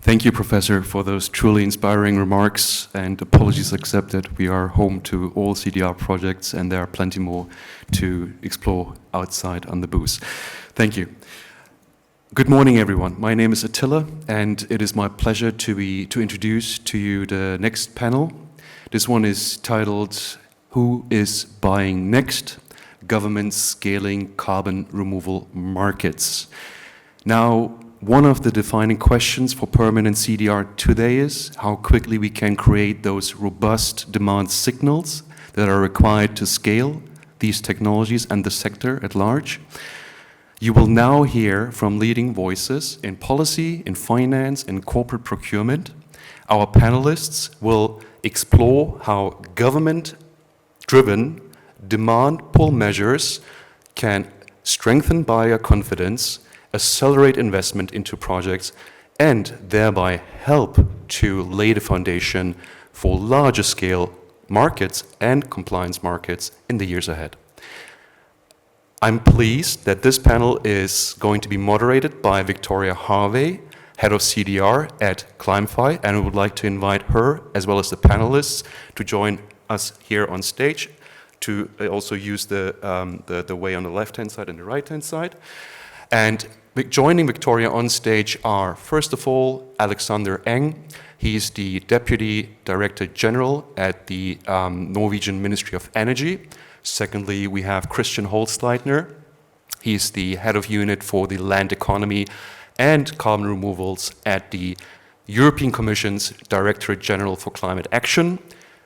Thank you, Professor, for those truly inspiring remarks, and apologies accepted. We are home to all CDR projects, and there are plenty more to explore outside on the booth. Thank you. Good morning, everyone. My name is Attila, and it is my pleasure to introduce to you the next panel. This one is titled, Who is Buying Next? Governments Scaling Carbon Removal Markets. Now, one of the defining questions for permanent CDR today is how quickly we can create those robust demand signals that are required to scale these technologies and the sector at large. You will now hear from leading voices in policy, in finance, in corporate procurement. Our panelists will explore how government-driven demand pull measures can strengthen buyer confidence, accelerate investment into projects, and thereby help to lay the foundation for larger scale markets and compliance markets in the years ahead. I'm pleased that this panel is going to be moderated by Victoria Harvey, Head of CDR at CLIMA, and I would like to invite her, as well as the panelists, to join us here on stage, to also use the way on the left-hand side and the right-hand side. And joining Victoria on stage are, first of all, Alexander Engh. He's the Deputy Director General at the Norwegian Ministry of Energy. Secondly, we have Christian Holzleitner. He's the Head of Unit for the Land Economy and Carbon Removals at the European Commission's Directorate General for Climate Action.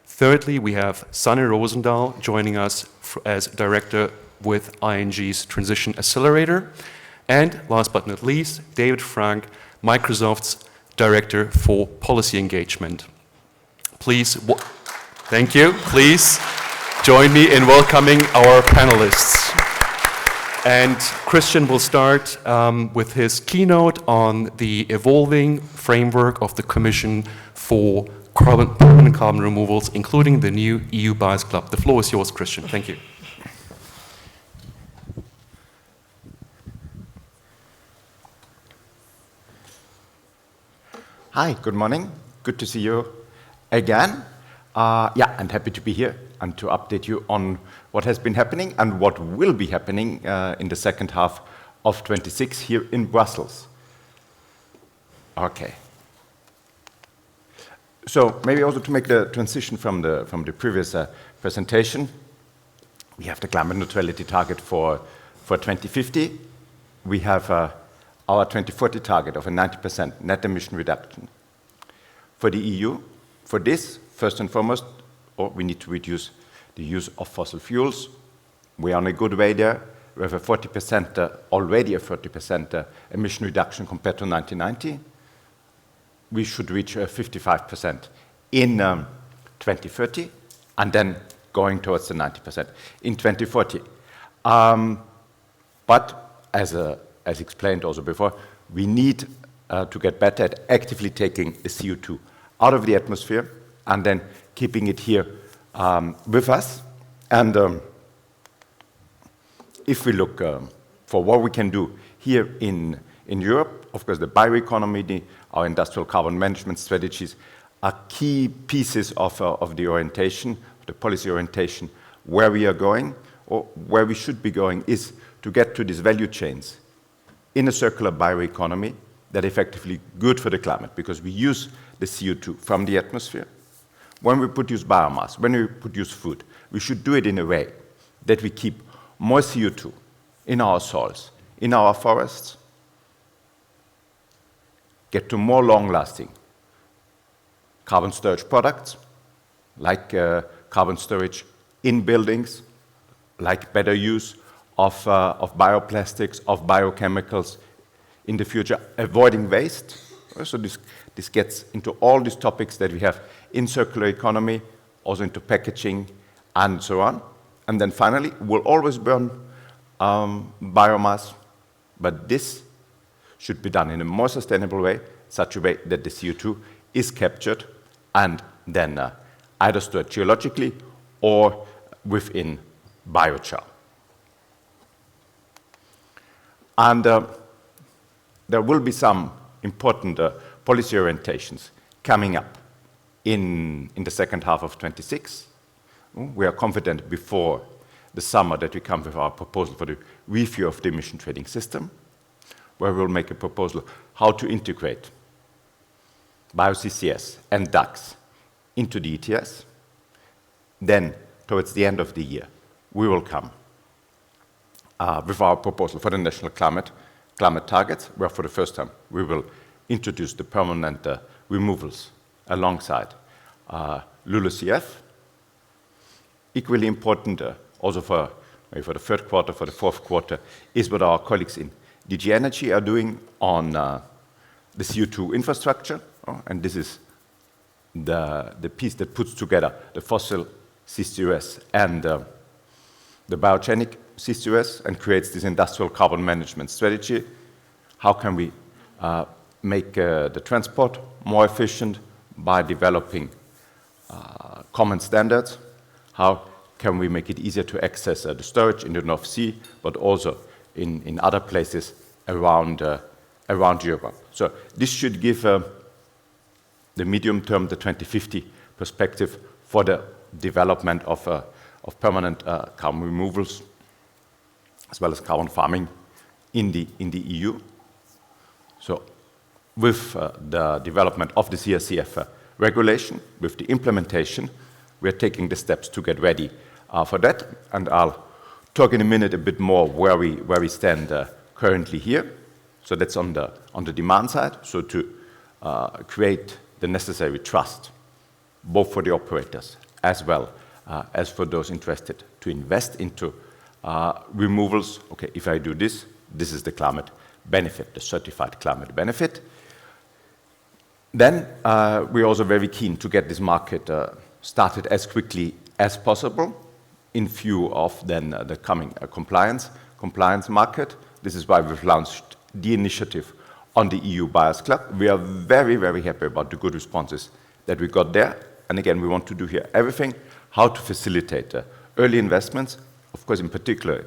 Thirdly, we have Sanne Rosendahl joining us as Director with ING's Transition Accelerator. And last but not least, David Frank, Microsoft's Director for Policy Engagement. Please, thank you. Please join me in welcoming our panelists. And Christian will start with his keynote on the evolving framework of the Commission for permanent carbon removals, including the new EU Buyers Club. The floor is yours, Christian. Thank you. Hi, good morning. Good to see you again. I'm happy to be here and to update you on what has been happening and what will be happening in the second half of 26 here in Brussels. Okay. So maybe also to make the transition from the previous presentation, we have the climate neutrality target for 2050. We have our 2040 target of a 90% net emission reduction. For the EU, for this, first and foremost, we need to reduce the use of fossil fuels. We are on a good way there. We have already a 40% emission reduction compared to 1990. We should reach 55% in 2030, and then going towards the 90% in 2040. But as explained also before, we need to get better at actively taking the CO2 out of the atmosphere and then keeping it here with us. And if we look for what we can do here in Europe, of course, the bioeconomy, our industrial carbon management strategies are key pieces of the orientation, the policy orientation. Where we are going, or where we should be going, is to get to these value chains in a circular bioeconomy that are effectively good for the climate, because we use the CO2 from the atmosphere. When we produce biomass, when we produce food, we should do it in a way that we keep more CO2 in our soils, in our forests, get to more long-lasting carbon storage products, like carbon storage in buildings, like better use of bioplastics, of biochemicals in the future, avoiding waste. So this gets into all these topics that we have in circular economy, also into packaging and so on. And then finally, we'll always burn biomass, but this should be done in a more sustainable way, such a way that the CO2 is captured and then either stored geologically or within biochar. And there will be some important policy orientations coming up in the second half of 26. We are confident before the summer that we come with our proposal for the review of the emission trading system, where we'll make a proposal how to integrate bio-CCS and DAX into the ETS. Then, towards the end of the year, we will come with our proposal for the national climate targets, where for the first time we will introduce the permanent removals alongside LULUCF. Equally important, also for the third quarter, for the fourth quarter, is what our colleagues in DG Energy are doing on the CO2 infrastructure. And this is the piece that puts together the fossil CCUS and the biogenic CCUS and creates this industrial carbon management strategy. How can we make the transport more efficient by developing common standards? How can we make it easier to access the storage in the North Sea, but also in other places around Europe? So this should give the medium term, the 2050 perspective for the development of permanent carbon removals, as well as carbon farming in the EU. So with the development of the CLCF regulation, with the implementation, we're taking the steps to get ready for that. And I'll talk in a minute a bit more where we stand currently here. So that's on the demand side, so to create the necessary trust, both for the operators as well as for those interested to invest into removals. Okay, if I do this, this is the climate benefit, the certified climate benefit. Then we're also very keen to get this market started as quickly as possible in view of then the coming compliance market. This is why we've launched the initiative on the EU Buyers Club. We are very, very happy about the good responses that we got there. And again, we want to do here everything, how to facilitate early investments, of course, in particular,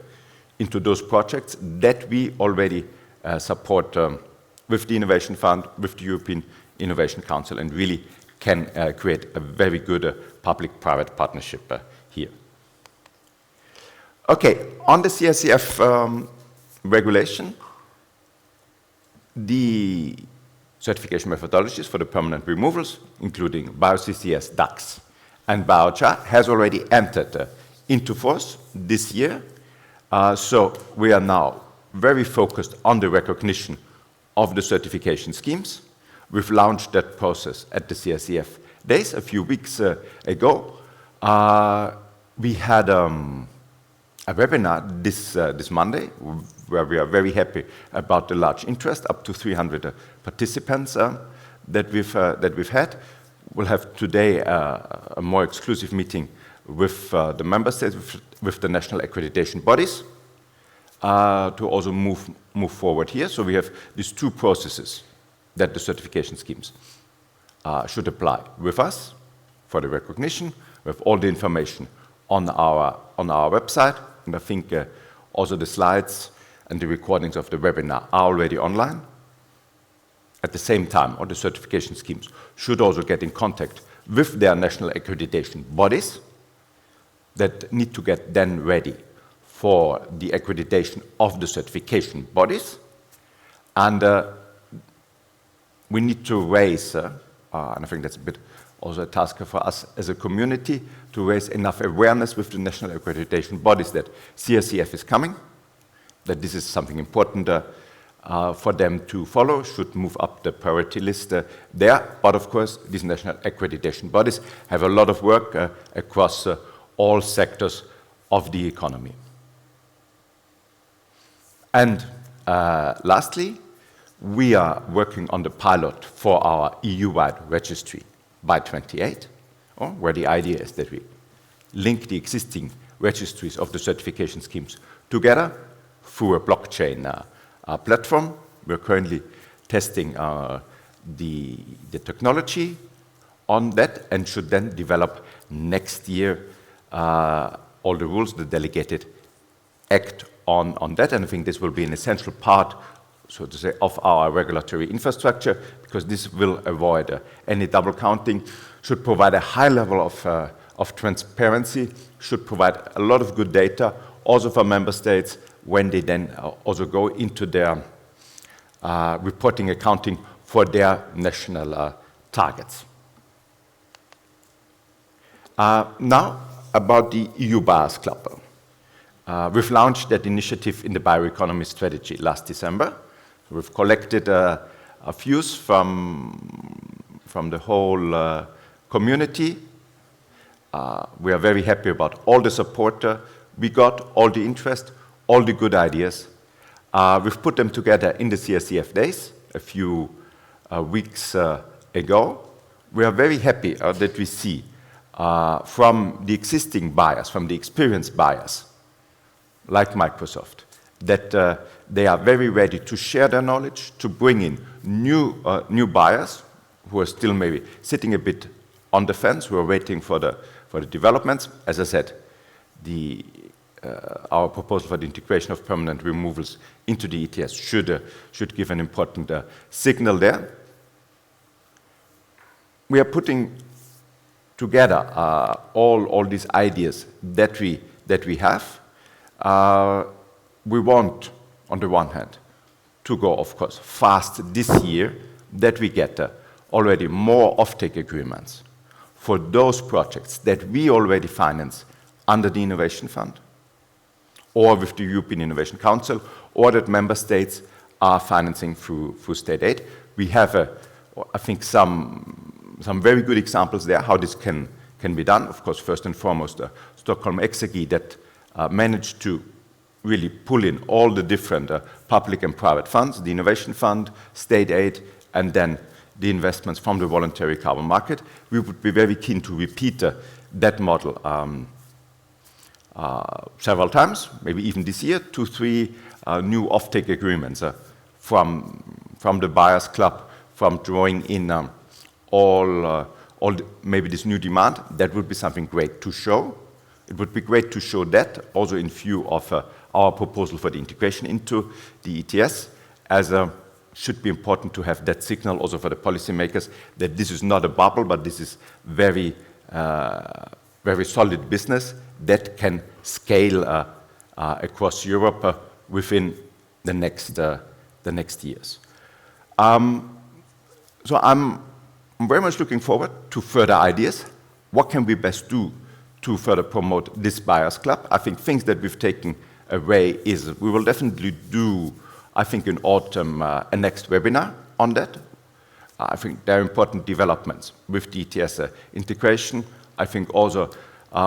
into those projects that we already support with the Innovation Fund, with the European Innovation Council, and really can create a very good public-private partnership here. Okay, on the CLCF regulation, the certification methodologies for the permanent removals, including bio-CCS, DAX, and biochar, has already entered into force this year. So we are now very focused on the recognition of the certification schemes. We've launched that process at the CLCF days a few weeks ago. We had a webinar this Monday, where we are very happy about the large interest, up to 300 participants that we've had. We'll have today a more exclusive meeting with the member states, with the national accreditation bodies, to also move forward here. So we have these two processes that the certification schemes should apply with us for the recognition. We have all the information on our website, and I think also the slides and the recordings of the webinar are already online. At the same time, all the certification schemes should also get in contact with their national accreditation bodies that need to get then ready for the accreditation of the certification bodies. And we need to raise, and I think that's a bit also a task for us as a community, to raise enough awareness with the national accreditation bodies that CLCF is coming, that this is something important for them to follow, should move up the priority list there. But of course, these national accreditation bodies have a lot of work across all sectors of the economy. And lastly, we are working on the pilot for our EU-wide registry by 28, where the idea is that we link the existing registries of the certification schemes together through a blockchain platform. We're currently testing the technology on that and should then develop next year all the rules, the delegated act on that. And I think this will be an essential part so to say, of our regulatory infrastructure, because this will avoid any double counting, should provide a high level of transparency, should provide a lot of good data, also for member states, when they then also go into their reporting accounting for their national targets. Now, about the EU Buyers Club. We've launched that initiative in the bioeconomy strategy last December. We've collected views from the whole community. We are very happy about all the support we got, all the interest, all the good ideas. We've put them together in the CSCF days a few weeks ago. We are very happy that we see from the existing buyers, from the experienced buyers, like Microsoft, that they are very ready to share their knowledge, to bring in new buyers who are still maybe sitting a bit on the fence, who are waiting for the developments. As I said, our proposal for the integration of permanent removals into the ETS should give an important signal there. We are putting together all these ideas that we have. We want, on the one hand, to go, of course, fast this year, that we get already more offtake agreements for those projects that we already finance under the Innovation Fund, or with the European Innovation Council, or that member states are financing through state aid. We have, I think, some very good examples there, how this can be done. Of course, first and foremost, Stockholm Exergi that managed to really pull in all the different public and private funds, the Innovation Fund, state aid, and then the investments from the voluntary carbon market. We would be very keen to repeat that model several times, maybe even this year, 2-3 new offtake agreements from the Buyers Club, from drawing in maybe this new demand. That would be something great to show. It would be great to show that also in view of our proposal for the integration into the ETS, as should be important to have that signal also for the policymakers that this is not a bubble, but this is very solid business that can scale across Europe within the next years. So I'm very much looking forward to further ideas. What can we best do to further promote this Buyers Club? I think things that we've taken away is we will definitely do, I think in autumn, a next webinar on that. I think there are important developments with the ETS integration. I think also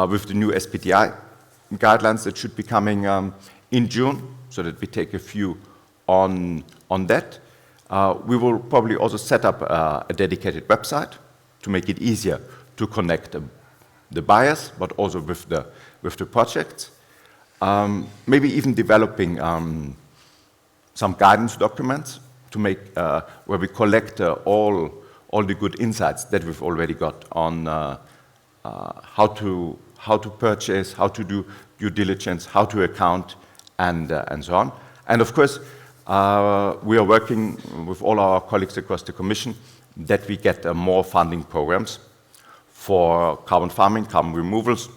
with the new SBTi guidelines that should be coming in June, so that we take a view on that. We will probably also set up a dedicated website to make it easier to connect the buyers, but also with the projects. Maybe even developing some guidance documents to make where we collect all the good insights that we've already got on how to purchase, how to do due diligence, how to account, and so on. And of course, we are working with all our colleagues across the Commission that we get more funding programs for carbon farming, carbon removals.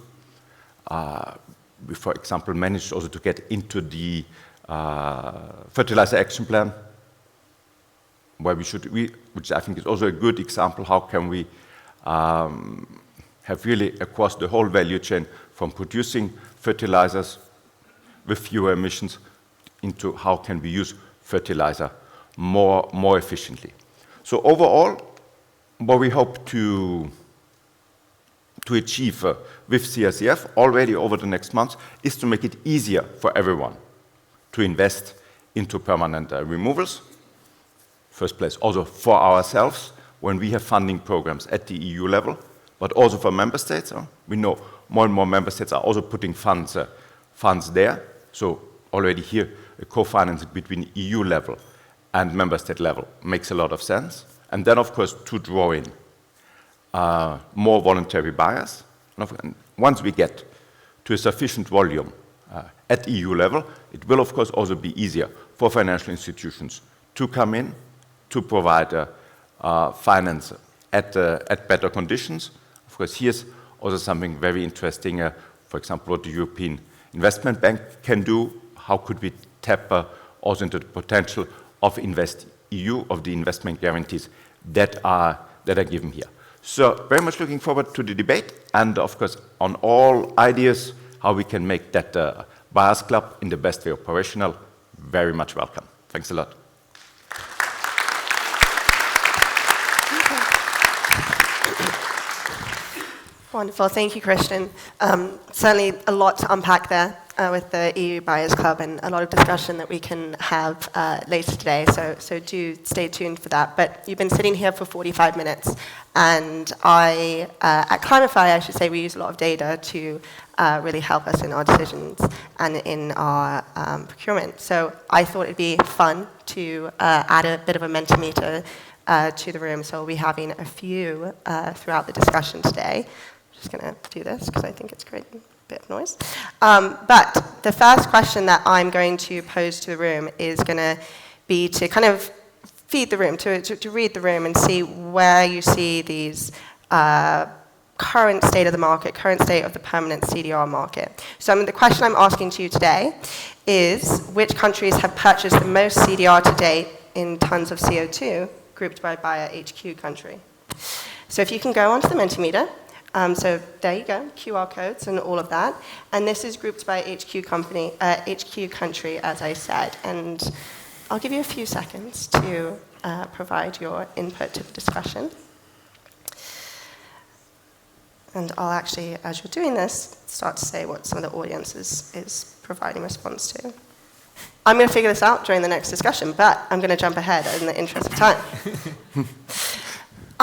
We, for example, managed also to get into the fertilizer action plan, where which I think is also a good example, how can we have really across the whole value chain from producing fertilizers with fewer emissions into how can we use fertilizer more efficiently. So overall, what we hope to achieve with CSCF already over the next months is to make it easier for everyone to invest into permanent removals. First place, also for ourselves, when we have funding programs at the EU level, but also for member states. We know more and more member states are also putting funds there. So already here, a co-financing between EU level and member state level makes a lot of sense. And then, of course, to draw in more voluntary buyers. And once we get to a sufficient volume at EU level, it will, of course, also be easier for financial institutions to come in to provide finance at better conditions. Of course, here's also something very interesting. For example, what the European Investment Bank can do. How could we tap also into the potential of InvestEU, of the investment guarantees that are given here. So very much looking forward to the debate, and of course on all ideas how we can make that buyers club in the best way operational. Very much welcome. Thanks a lot. Wonderful, thank you, Christian. Certainly a lot to unpack there with the EU Buyers Club, and a lot of discussion that we can have later today, so do stay tuned for that. But you've been sitting here for 45 minutes, and at CLIMA, I should say, we use a lot of data to really help us in our decisions and in our procurement. So I thought it'd be fun to add a bit of a Mentimeter to the room, so we'll be having a few throughout the discussion today. Just going to do this because I think it's great. Bit of noise. But the first question that I'm going to pose to the room is going to be to kind of feed the room, to read the room and see where you see these current state of the market, current state of the permanent CDR market. So the question I'm asking to you today is, which countries have purchased the most CDR to date in tons of CO2, grouped by buyer HQ country? So if you can go onto the Mentimeter. So there you go, QR codes and all of that. And this is grouped by HQ country, as I said. And I'll give you a few seconds to provide your input to the discussion. And I'll actually, as you're doing this, start to say what some of the audience is providing response to. I'm going to figure this out during the next discussion, but I'm going to jump ahead in the interest of time.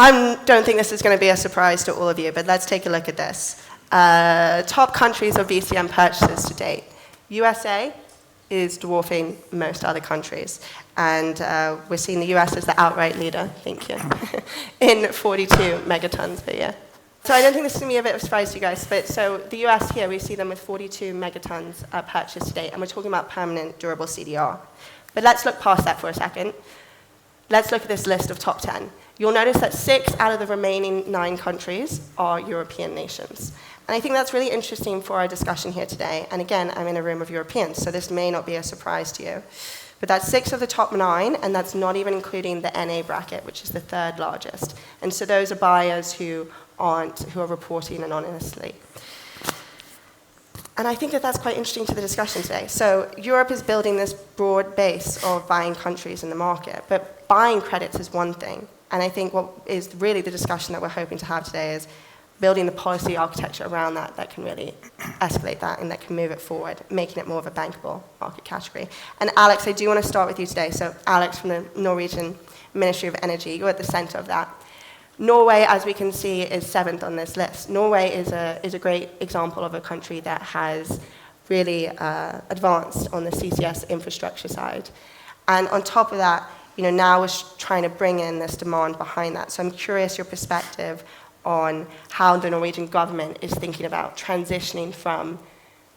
I don't think this is going to be a surprise to all of you, but let's take a look at this. Top countries of VCM purchases to date. USA is dwarfing most other countries. And we're seeing the US as the outright leader, thank you, in 42 megatons per year. So I don't think this is going to be a bit of a surprise to you guys, but so the US here, we see them with 42 megatons purchased to date, and we're talking about permanent durable CDR. But let's look past that for a second. Let's look at this list of top 10. You'll notice that 6 out of the remaining 9 countries are European nations. And I think that's really interesting for our discussion here today. And again, I'm in a room of Europeans, so this may not be a surprise to you. But that's 6 of the top 9, and that's not even including the NA bracket, which is the 3rd largest. And so those are buyers who are reporting anonymously. And I think that that's quite interesting to the discussion today. So Europe is building this broad base of buying countries in the market, but buying credits is one thing. And I think what is really the discussion that we're hoping to have today is building the policy architecture around that can really escalate that and that can move it forward, making it more of a bankable market category. And Alex, I do want to start with you today. So Alex from the Norwegian Ministry of Energy, you're at the center of that. Norway, as we can see, is 7th on this list. Norway is a great example of a country that has really advanced on the CCS infrastructure side. And on top of that, now we're trying to bring in this demand behind that. So I'm curious your perspective on how the Norwegian government is thinking about transitioning from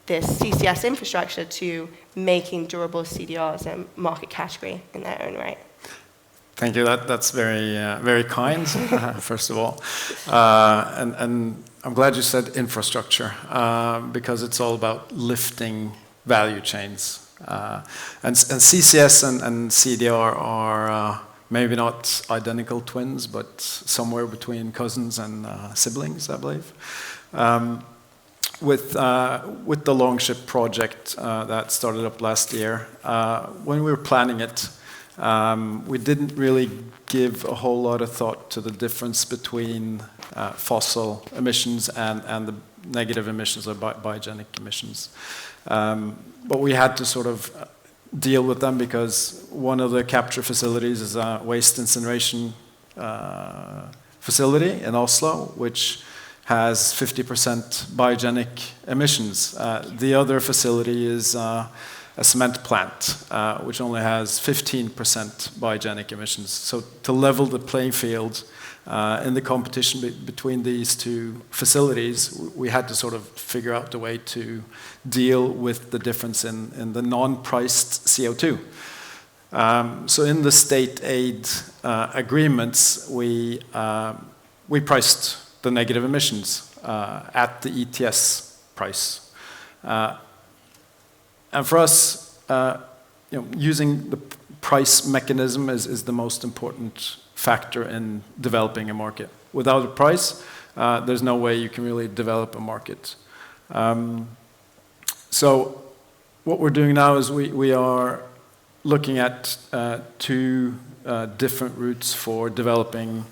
this CCS infrastructure to making durable CDRs a market category in their own right. Thank you. That's very kind, first of all. And I'm glad you said infrastructure, because it's all about lifting value chains. And CCS and CDR are maybe not identical twins, but somewhere between cousins and siblings, I believe. With the Longship project that started up last year, when we were planning it, we didn't really give a whole lot of thought to the difference between fossil emissions and the negative emissions or biogenic emissions. But we had to sort of deal with them because one of the capture facilities is a waste incineration facility in Oslo, which has 50% biogenic emissions. The other facility is a cement plant, which only has 15% biogenic emissions. So to level the playing field in the competition between these two facilities, we had to sort of figure out a way to deal with the difference in the non-priced CO2. So in the state aid agreements, we priced the negative emissions at the ETS price. And for us, using the price mechanism is the most important factor in developing a market. Without a price, there's no way you can really develop a market. So what we're doing now is we are looking at two different routes for developing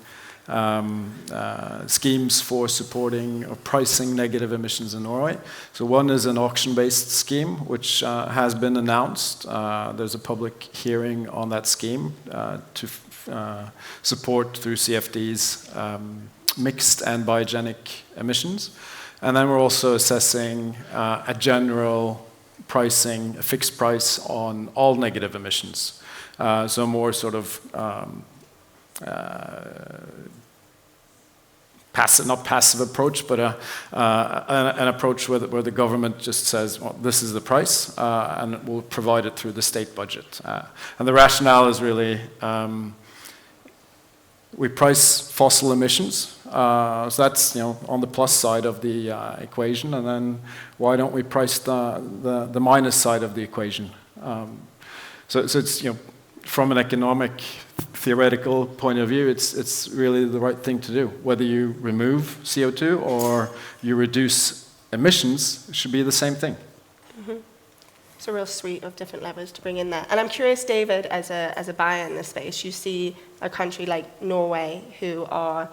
schemes for supporting or pricing negative emissions in Norway. So one is an auction-based scheme, which has been announced. There's a public hearing on that scheme to support through CFDs mixed and biogenic emissions. And then we're also assessing a general pricing, a fixed price on all negative emissions. So more sort of not passive approach, but an approach where the government just says, well, this is the price, and we'll provide it through the state budget. And the rationale is really, we price fossil emissions, so that's on the plus side of the equation, and then why don't we price the minus side of the equation? So it's from an economic theoretical point of view, it's really the right thing to do. Whether you remove CO2 or you reduce emissions, it should be the same thing. Mm-hmm. It's a real suite of different levers to bring in there. And I'm curious, David, as a buyer in this space, you see a country like Norway who are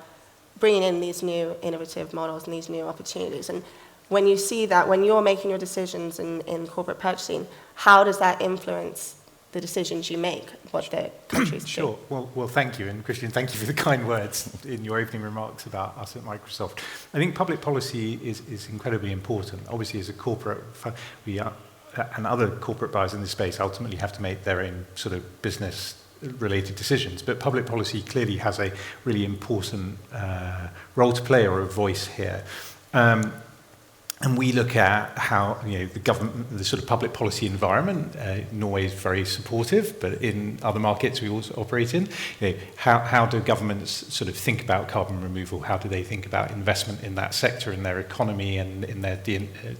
bringing in these new innovative models and these new opportunities. And when you see that, when you're making your decisions in corporate purchasing, how does that influence the decisions you make, what the countries do? Sure. Well, thank you. And Christian, thank you for the kind words in your opening remarks about us at Microsoft. I think public policy is incredibly important. Obviously, as a corporate, we are, and other corporate buyers in this space ultimately have to make their own sort of business-related decisions. But public policy clearly has a really important role to play, or a voice here. And we look at how the government, the sort of public policy environment. Norway is very supportive, but in other markets we also operate in, how do governments sort of think about carbon removal? How do they think about investment in that sector, in their economy, and in their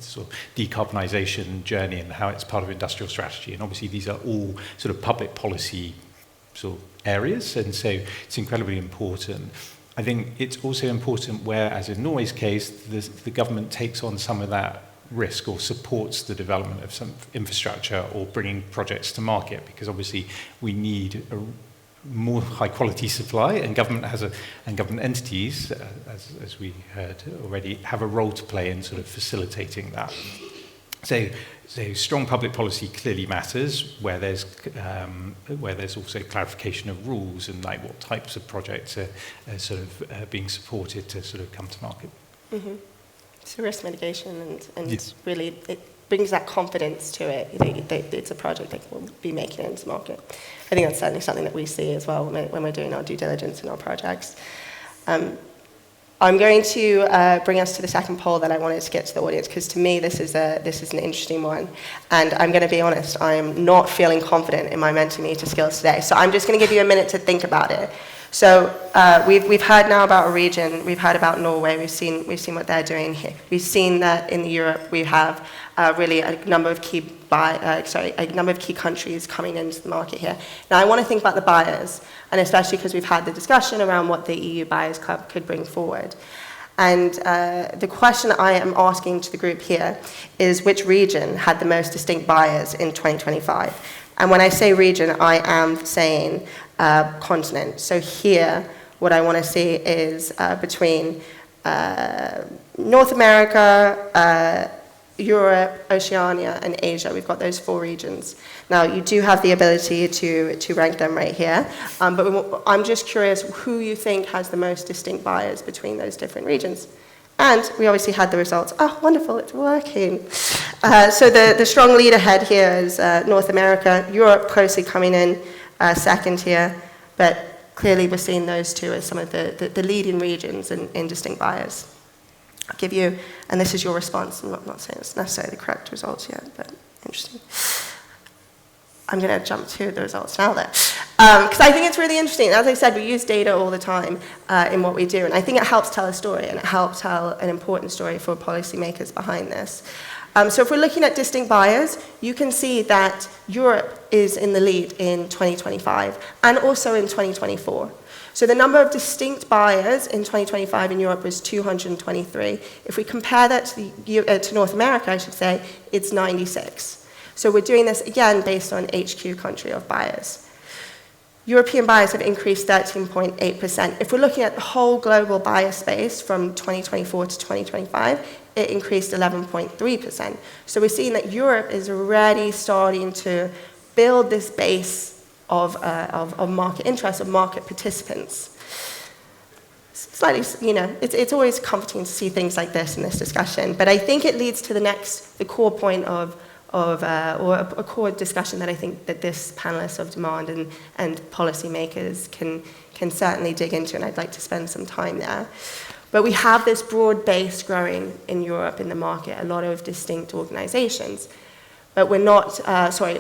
sort of decarbonisation journey, and how it's part of industrial strategy? And obviously these are all sort of public policy sort of areas, and so it's incredibly important. I think it's also important where, as in Norway's case, the government takes on some of that risk or supports the development of some infrastructure or bringing projects to market, because obviously we need a more high-quality supply, and government entities, as we heard already, have a role to play in sort of facilitating that. So strong public policy clearly matters, where there's also clarification of rules and like what types of projects are sort of being supported to sort of come to market. Mm-hmm. So risk mitigation and yes. Really it brings that confidence to it. It's a project that will be making it into market. I think that's certainly something that we see as well when we're doing our due diligence in our projects. I'm going to bring us to the second poll that I wanted to get to the audience, because to me this is an interesting one, and I'm going to be honest, I'm not feeling confident in my Mentimeter skills today. So I'm just going to give you a minute to think about it. So we've heard now about a region, we've heard about Norway, we've seen what they're doing here. We've seen that in Europe we have really a number of key countries coming into the market here. Now I want to think about the buyers, and especially because we've had the discussion around what the EU Buyers Club could bring forward. And the question I am asking to the group here is, which region had the most distinct buyers in 2025? And when I say region, I am saying continent. So here, what I want to see is between North America, Europe, Oceania, and Asia. We've got those 4 regions. Now, you do have the ability to rank them right here, but I'm just curious who you think has the most distinct buyers between those different regions. And we obviously had the results. Oh, wonderful, it's working. So the strong leader head here is North America, Europe closely coming in second here, but clearly we're seeing those two as some of the leading regions in distinct buyers. I'll give you, and this is your response. I'm not saying it's necessarily the correct results yet, but interesting. I'm going to jump to the results now there. Because I think it's really interesting. As I said, we use data all the time in what we do. And I think it helps tell a story, and it helps tell an important story for policymakers behind this. So if we're looking at distinct buyers, you can see that Europe is in the lead in 2025 and also in 2024. So the number of distinct buyers in 2025 in Europe was 223. If we compare that to North America, I should say, it's 96. So we're doing this, again, based on HQ country of buyers. European buyers have increased 13.8%. If we're looking at the whole global buyer space from 2024 to 2025, it increased 11.3%. So we're seeing that Europe is already starting to build this base of market interest, of market participants. Slightly, it's always comforting to see things like this in this discussion, but I think it leads to the core point or a core discussion that I think that this panelists of demand and policymakers can certainly dig into, and I'd like to spend some time there. But we have this broad base growing in Europe in the market, a lot of distinct organizations. But we're not,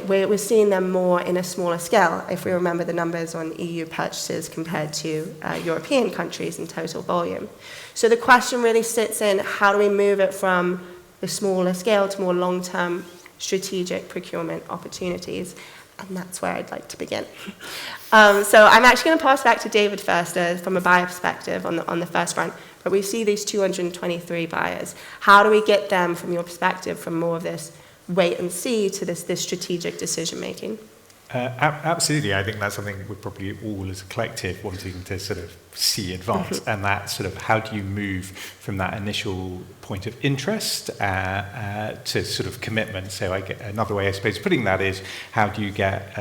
we're seeing them more in a smaller scale, if we remember the numbers on EU purchases compared to European countries in total volume. So the question really sits in, how do we move it from the smaller scale to more long-term strategic procurement opportunities? And that's where I'd like to begin. So I'm actually going to pass back to David first from a buyer perspective on the first front. But we see these 223 buyers. How do we get them, from your perspective, from more of this wait and see to this strategic decision making? Absolutely. I think that's something we're probably all as a collective wanting to sort of see advance. And that sort of, how do you move from that initial point of interest to sort of commitment? So another way, I suppose, putting that is, how do you get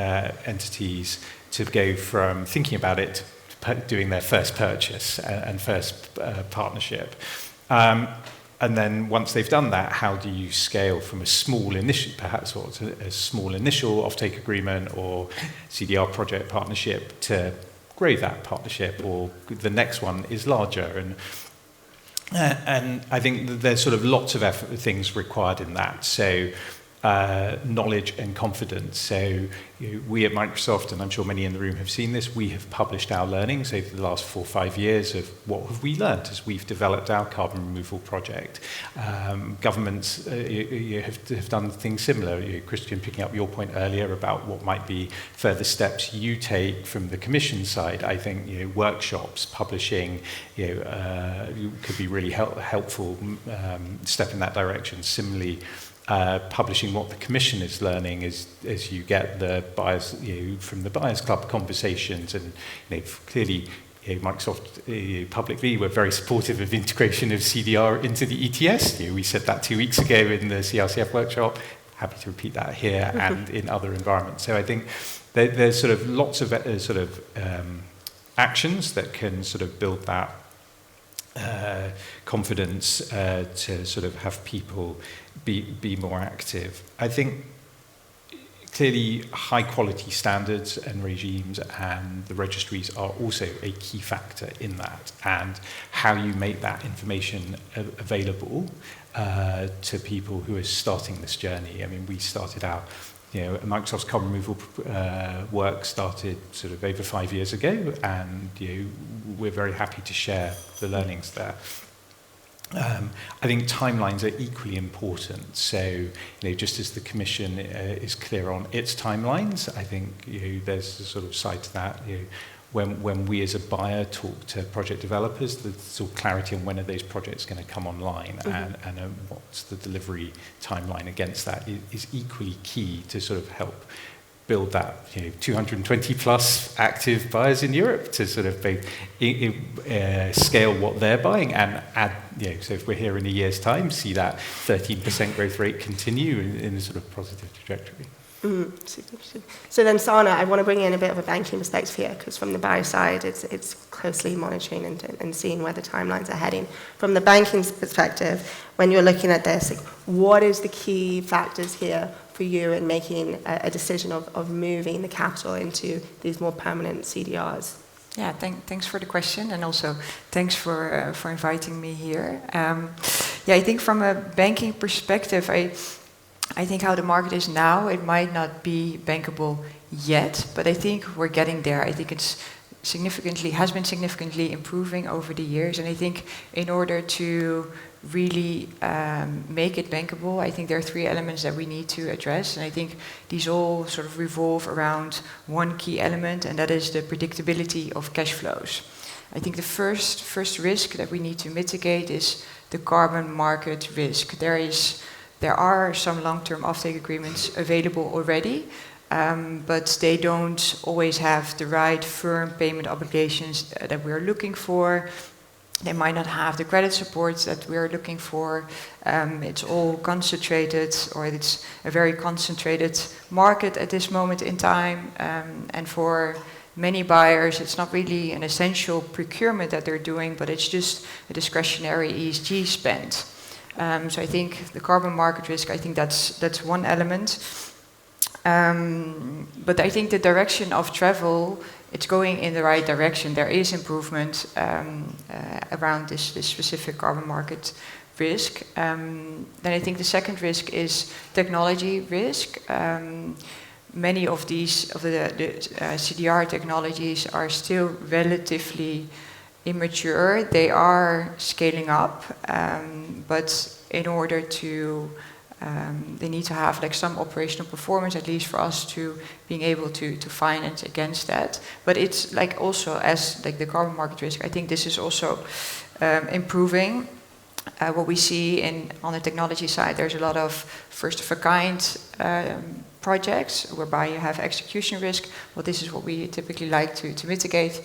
entities to go from thinking about it to doing their first purchase and first partnership? And then once they've done that, how do you scale from a small initial, perhaps a small initial offtake agreement or CDR project partnership to grow that partnership, or the next one is larger? And I think that there's sort of lots of things required in that. So knowledge and confidence. So we at Microsoft, and I'm sure many in the room have seen this, we have published our learnings over the last 4 or 5 years of what have we learned as we've developed our carbon removal project. Governments have done things similar. Christian, picking up your point earlier about what might be further steps you take from the Commission side, I think workshops, publishing could be really helpful step in that direction. Similarly, publishing what the Commission is learning as you get the buyers, from the Buyers Club conversations, and clearly Microsoft publicly were very supportive of integration of CDR into the ETS. We said that 2 weeks ago in the CRCF workshop. Happy to repeat that here and in other environments. So I think there's sort of lots of actions that can sort of build that confidence to sort of have people be more active. I think clearly high quality standards and regimes and the registries are also a key factor in that, and how you make that information available to people who are starting this journey. I mean, we started out, Microsoft's carbon removal work started sort of over 5 years ago, and we're very happy to share the learnings there. I think timelines are equally important. So, just as the Commission is clear on its timelines, I think there's a sort of side to that. When we as a buyer talk to project developers, there's sort of clarity on when are those projects going to come online, and what's the delivery timeline against that is equally key to sort of help build that 220 plus active buyers in Europe to sort of scale what they're buying and add, so if we're here in a year's time, see that 13% growth rate continue in a sort of positive trajectory. So then, Sana, I want to bring in a bit of a banking perspective here, because from the buyer side, it's closely monitoring and seeing where the timelines are heading. From the banking perspective, when you're looking at this, what is the key factors here for you in making a decision of moving the capital into these more permanent CDRs? Yeah, thanks for the question, and also thanks for inviting me here. I think from a banking perspective, I think how the market is now, it might not be bankable yet, but I think we're getting there. I think it's has been significantly improving over the years, and I think in order to really make it bankable, I think there are 3 elements that we need to address, and I think these all sort of revolve around one key element, and that is the predictability of cash flows. I think the first risk that we need to mitigate is the carbon market risk. There are some long-term offtake agreements available already, but they don't always have the right firm payment obligations that we're looking for. They might not have the credit support that we're looking for. It's all concentrated, or it's a very concentrated market at this moment in time. And for many buyers, it's not really an essential procurement that they're doing, but it's just a discretionary ESG spend. So I think the carbon market risk, I think that's one element. But I think the direction of travel, it's going in the right direction. There is improvement around this specific carbon market risk. Then I think the second risk is technology risk. Many of the CDR technologies are still relatively immature. They are scaling up, but in order to they need to have like some operational performance, at least for us to being able to finance against that. But it's like also as like the carbon market risk, I think this is also improving. What we see on the technology side, there's a lot of first of a kind projects whereby you have execution risk. Well, this is what we typically like to mitigate.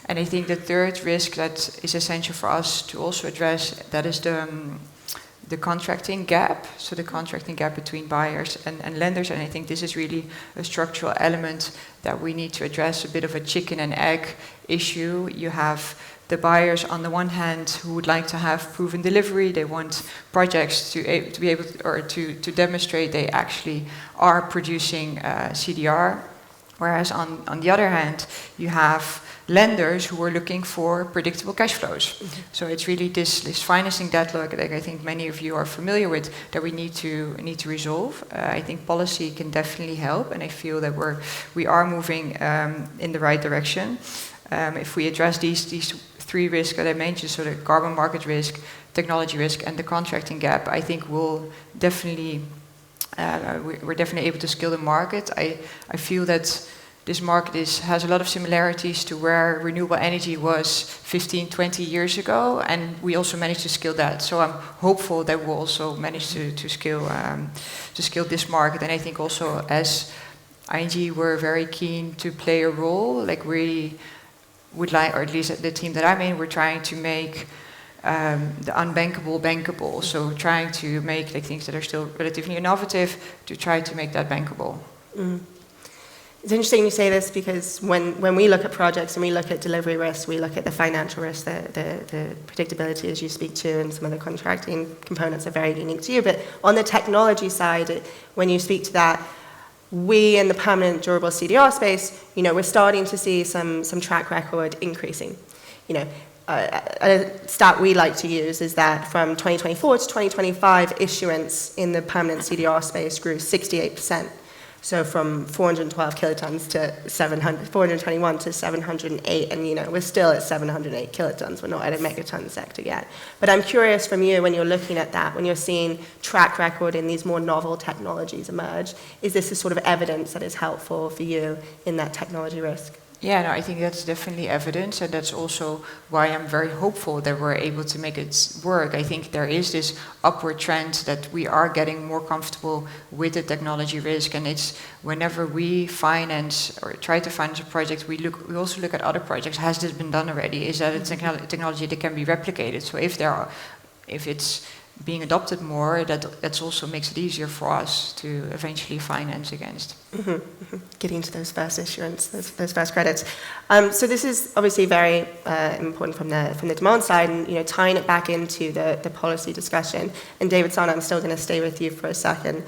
And I think the third risk that is essential for us to also address, that is the contracting gap, so the contracting gap between buyers and lenders, and I think this is really a structural element that we need to address, a bit of a chicken and egg issue. You have the buyers on the one hand who would like to have proven delivery, they want projects to be able to, or to demonstrate they actually are producing CDR, whereas on the other hand you have lenders who are looking for predictable cash flows. Mm-hmm. So it's really this financing deadlock that I think many of you are familiar with that we need to resolve. I think policy can definitely help, and I feel that we are moving in the right direction. If we address these 3 risks that I mentioned, so the carbon market risk, technology risk, and the contracting gap, I think we'll definitely we're definitely able to scale the market. I feel that this market has a lot of similarities to where renewable energy was 15, 20 years ago, and we also managed to scale that. So I'm hopeful that we'll also manage to scale this market. And I think also as ING, we're very keen to play a role. Like we would like, or at least the team that I'm in, we're trying to make the unbankable bankable. So trying to make like things that are still relatively innovative to try to make that bankable. Mm. It's interesting you say this because when we look at projects and we look at delivery risk, we look at the financial risk, the predictability as you speak to, and some of the contracting components are very unique to you. But on the technology side, when you speak to that, we in the permanent durable CDR space, we're starting to see some track record increasing. A stat we like to use is that from 2024 to 2025, issuance in the permanent CDR space grew 68%. So from 412 kilotons to 421 to 708, and we're still at 708 kilotons. We're not at a megaton sector yet. But I'm curious from you, when you're looking at that, when you're seeing track record in these more novel technologies emerge, is this the sort of evidence that is helpful for you in that technology risk? Yeah, no, I think that's definitely evidence, and that's also why I'm very hopeful that we're able to make it work. I think there is this upward trend that we are getting more comfortable with the technology risk, and it's whenever we finance or try to finance a project, we also look at other projects. Has this been done already? Is that a technology that can be replicated? So if it's being adopted more, that also makes it easier for us to eventually finance against. Mm-hmm, mm-hmm. Getting to those first issuance, those first credits. So this is obviously very important from the demand side, and tying it back into the policy discussion. And David Sana, I'm still going to stay with you for a second.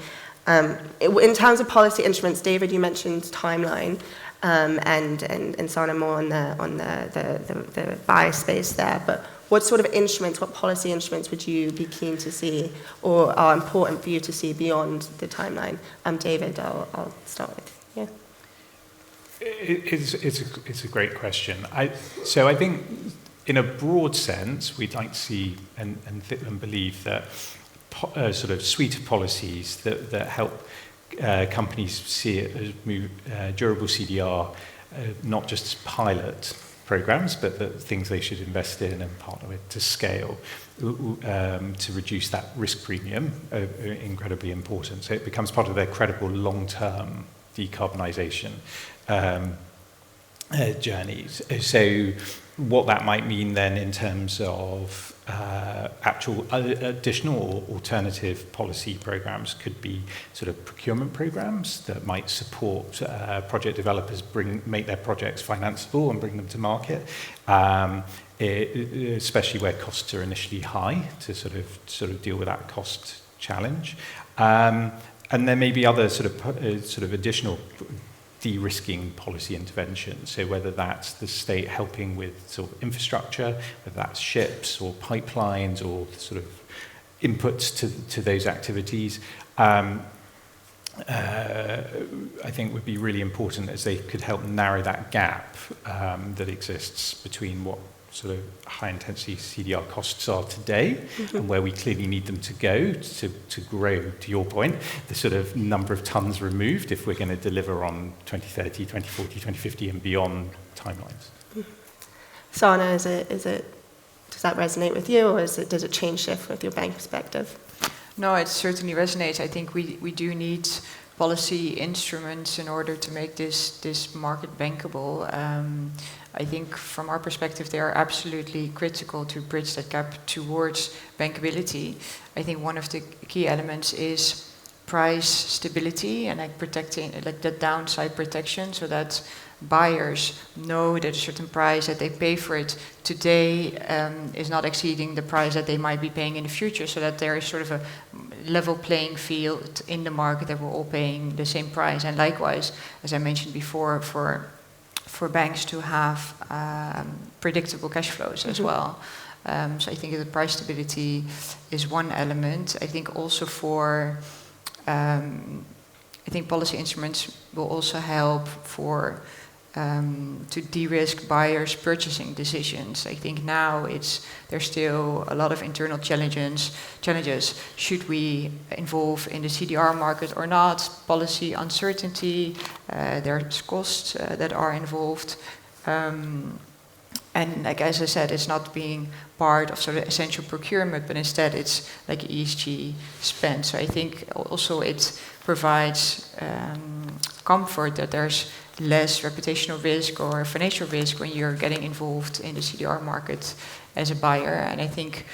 In terms of policy instruments, David, you mentioned timeline, and Sana more on the buy space there. But what sort of instruments, what policy instruments would you be keen to see or are important for you to see beyond the timeline? David, I'll start with you. It's a great question. So I think in a broad sense, we'd like to see and believe that a sort of suite of policies that help companies see it as durable CDR, not just as pilot programs, but the things they should invest in and partner with to scale, to reduce that risk premium, incredibly important. So it becomes part of their credible long-term decarbonisation journeys. So what that might mean then in terms of actual additional or alternative policy programs could be sort of procurement programs that might support project developers make their projects financeable and bring them to market, especially where costs are initially high to sort of deal with that cost challenge. And there may be other sort of additional de-risking policy interventions. So whether that's the state helping with sort of infrastructure, whether that's ships or pipelines or sort of inputs to those activities, I think would be really important as they could help narrow that gap that exists between what sort of high-intensity CDR costs are today and where we clearly need them to go to grow, to your point, the sort of number of tons removed if we're going to deliver on 2030, 2040, 2050 and beyond timelines. Sana, does that resonate with you, or does it change shift with your bank perspective? No, it certainly resonates. I think we do need policy instruments in order to make this market bankable. I think from our perspective, they are absolutely critical to bridge that gap towards bankability. I think one of the key elements is price stability and protecting the downside protection, so that buyers know that a certain price that they pay for it today is not exceeding the price that they might be paying in the future, so that there is sort of a level playing field in the market that we're all paying the same price. And likewise, as I mentioned before, for banks to have predictable cash flows as well. So I think that price stability is one element. I think also I think policy instruments will also help to de-risk buyers' purchasing decisions. I think now there's still a lot of internal challenges. Should we involve in the CDR market or not? Policy uncertainty, there's costs that are involved. And like as I said, it's not being part of sort of essential procurement, but instead it's like ESG spend. So I think also it provides comfort that there's less reputational risk or financial risk when you're getting involved in the CDR market as a buyer. And I think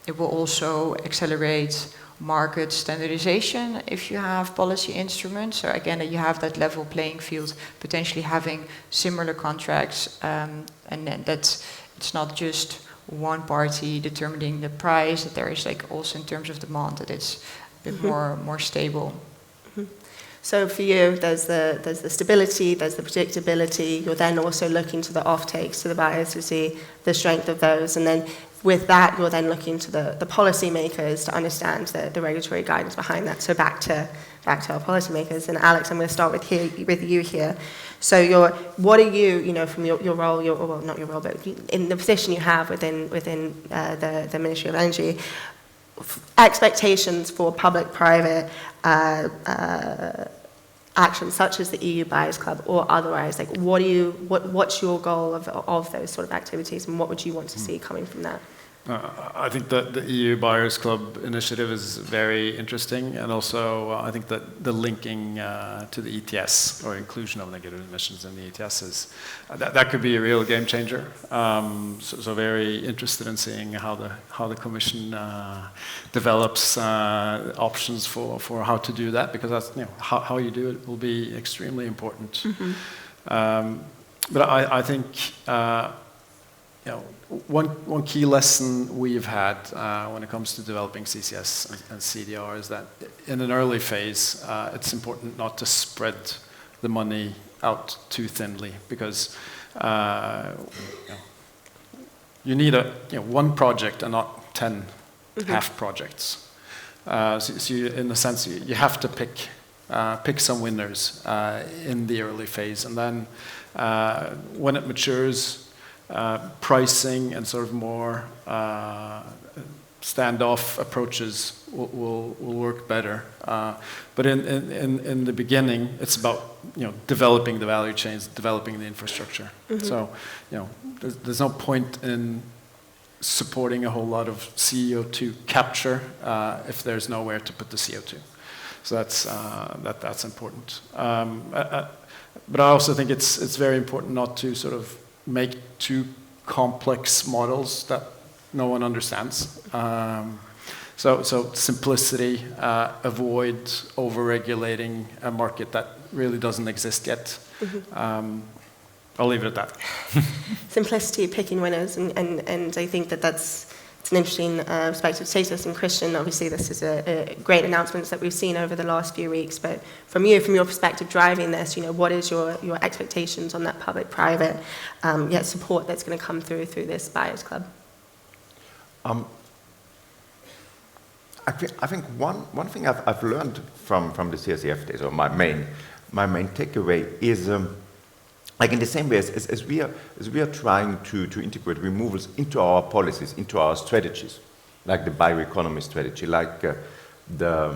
it will also accelerate market standardization if you have policy instruments. So again, you have that level playing field, potentially having similar contracts, and then that it's not just one party determining the price, that there is also in terms of demand that it's a bit more stable. So for you, there's the stability, there's the predictability. You're then also looking to the offtakes, to the buyers, to see the strength of those. And then with that, you're then looking to the policymakers to understand the regulatory guidance behind that. So back to our policymakers. And Alex, I'm going to start with you here. So what are you from your role, well, not your role, but in the position you have within the Ministry of Energy, expectations for public-private actions such as the EU Buyers Club or otherwise? What's your goal of those sort of activities, and what would you want to see coming from that? I think that the EU Buyers Club initiative is very interesting, and also I think that the linking to the ETS, or inclusion of negative emissions in the ETS, is that could be a real game changer. So very interested in seeing how the Commission develops options for how to do that, because that's how you do it will be extremely important. But I think one key lesson we've had when it comes to developing CCS and CDR is that in an early phase, it's important not to spread the money out too thinly, because you need one project and not 10 half projects. So you, in a sense, you have to pick some winners in the early phase, and then when it matures, pricing and sort of more standoff approaches will work better. But in the beginning, it's about developing the value chains, developing the infrastructure. So there's no point in supporting a whole lot of CO2 capture if there's nowhere to put the CO2. So that's important. But I also think it's very important not to sort of make too complex models that no one understands. So simplicity, avoid over-regulating a market that really doesn't exist yet. I'll leave it at that. Simplicity, picking winners, and I think it's an interesting perspective to take this. And Christian, obviously this is a great announcements that we've seen over the last few weeks, but from your perspective driving this, what is your expectations on that public-private support that's going to come through this Buyers Club? I think one thing I've learned from the CSEF days, or my main takeaway is like in the same way as we are trying to integrate removals into our policies, into our strategies, like the bioeconomy strategy, like the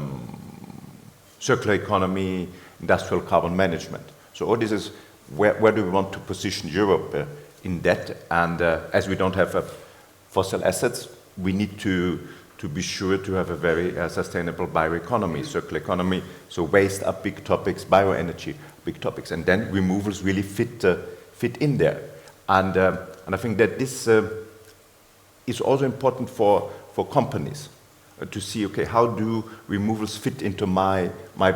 circular economy, industrial carbon management. So all this is where do we want to position Europe in that? And as we don't have fossil assets, we need to be sure to have a very sustainable bioeconomy, circular economy. So waste are big topics, bioenergy, big topics, and then removals really fit in there. And I think that this is also important for companies to see, okay, how do removals fit into my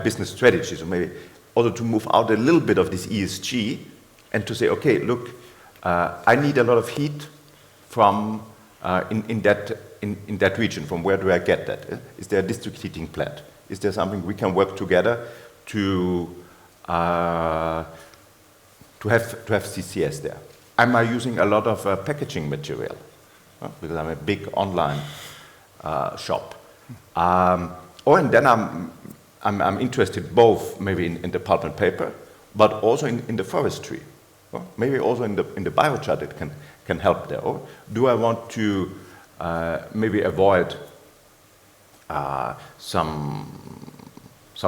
business strategies, or maybe also to move out a little bit of this ESG and to say, okay, look, I need a lot of heat from in that region. From where do I get that? Is there a district heating plant? Is there something we can work together to have CCS there? Am I using a lot of packaging material? Because I'm a big online shop. And then I'm interested both maybe in the pulp and paper, but also in the forestry. Maybe also in the biochar it can help there. Or do I want to maybe avoid some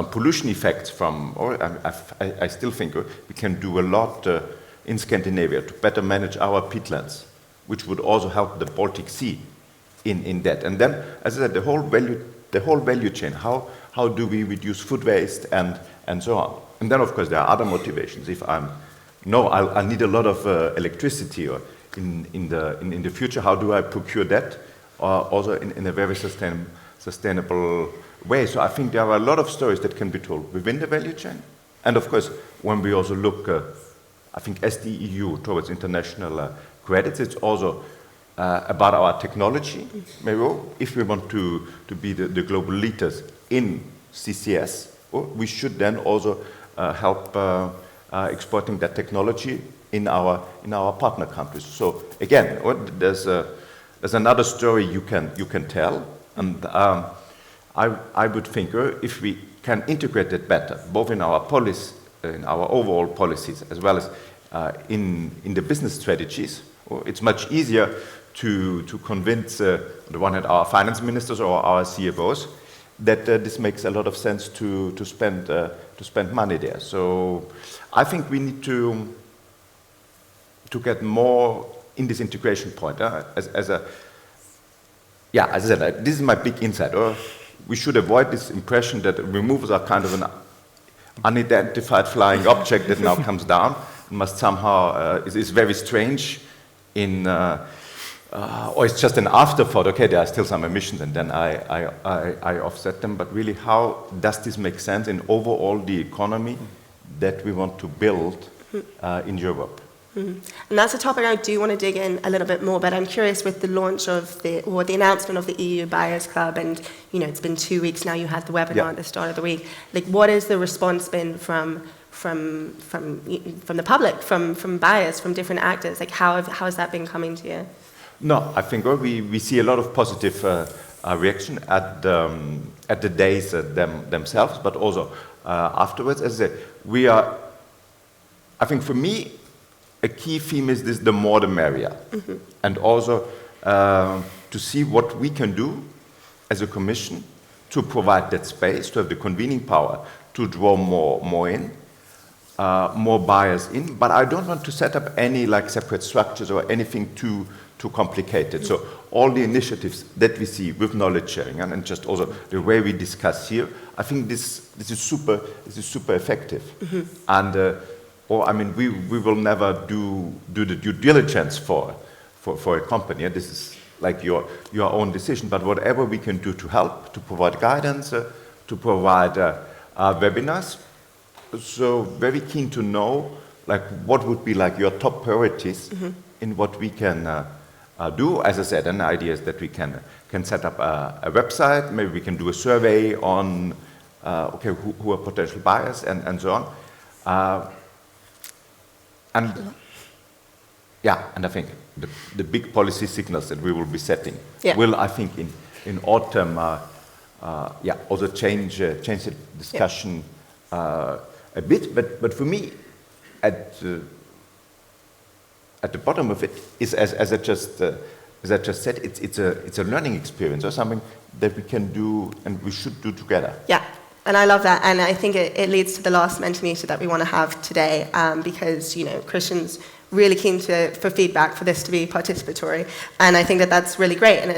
pollution effects from, or I still think we can do a lot in Scandinavia to better manage our peatlands, which would also help the Baltic Sea in that. And then, as I said, the whole value chain, how do we reduce food waste and so on. And then, of course, there are other motivations. If I need a lot of electricity, or in the future, how do I procure that? Also in a very sustainable way. So I think there are a lot of stories that can be told within the value chain. And of course, when we also look, I think as the EU towards international credits, it's also about our technology. Maybe if we want to be the global leaders in CCS, we should then also help exporting that technology in our partner countries. So again, there's another story you can tell, and I would think if we can integrate it better, both in our policy, in our overall policies, as well as in the business strategies, it's much easier to convince on the one hand our finance ministers or our CFOs that this makes a lot of sense to spend money there. So I think we need to get more in this integration point. As I said, this is my big insight. We should avoid this impression that removals are kind of an unidentified flying object that now comes down and must somehow is very strange or it's just an afterthought. Okay, there are still some emissions, and then I offset them. But really, how does this make sense in overall the economy that we want to build in Europe? And that's a topic I do want to dig in a little bit more, but I'm curious with the launch of the announcement of the EU Buyers Club, and it's been 2 weeks now, you had the webinar at the start of the week. Like, what has the response been from the public, from buyers, from different actors? Like, how has that been coming to you? No, I think we see a lot of positive reaction at the days themselves, but also afterwards. As I say, I think for me, a key theme is this: the more the merrier, and also to see what we can do as a Commission to provide that space, to have the convening power, to draw more in. More buyers in, but I don't want to set up any like separate structures or anything too complicated. So all the initiatives that we see with knowledge sharing and just also the way we discuss here, I think this is super effective. And we will never do the due diligence for a company. This is like your own decision. But whatever we can do to help, to provide guidance, to provide webinars. So very keen to know, like, what would be like your top priorities in what we can do. As I said, an idea is that we can set up a website. Maybe we can do a survey on who are potential buyers and so on. And I think the big policy signals that we will be setting will, I think, in autumn, also change the discussion. A bit, but for me, at the bottom of it is, as I just said, it's a learning experience or something that we can do and we should do together. Yeah, and I love that, and I think it leads to the last Mentimeter that we want to have today, because Christian's really keen for feedback for this to be participatory, and I think that that's really great. And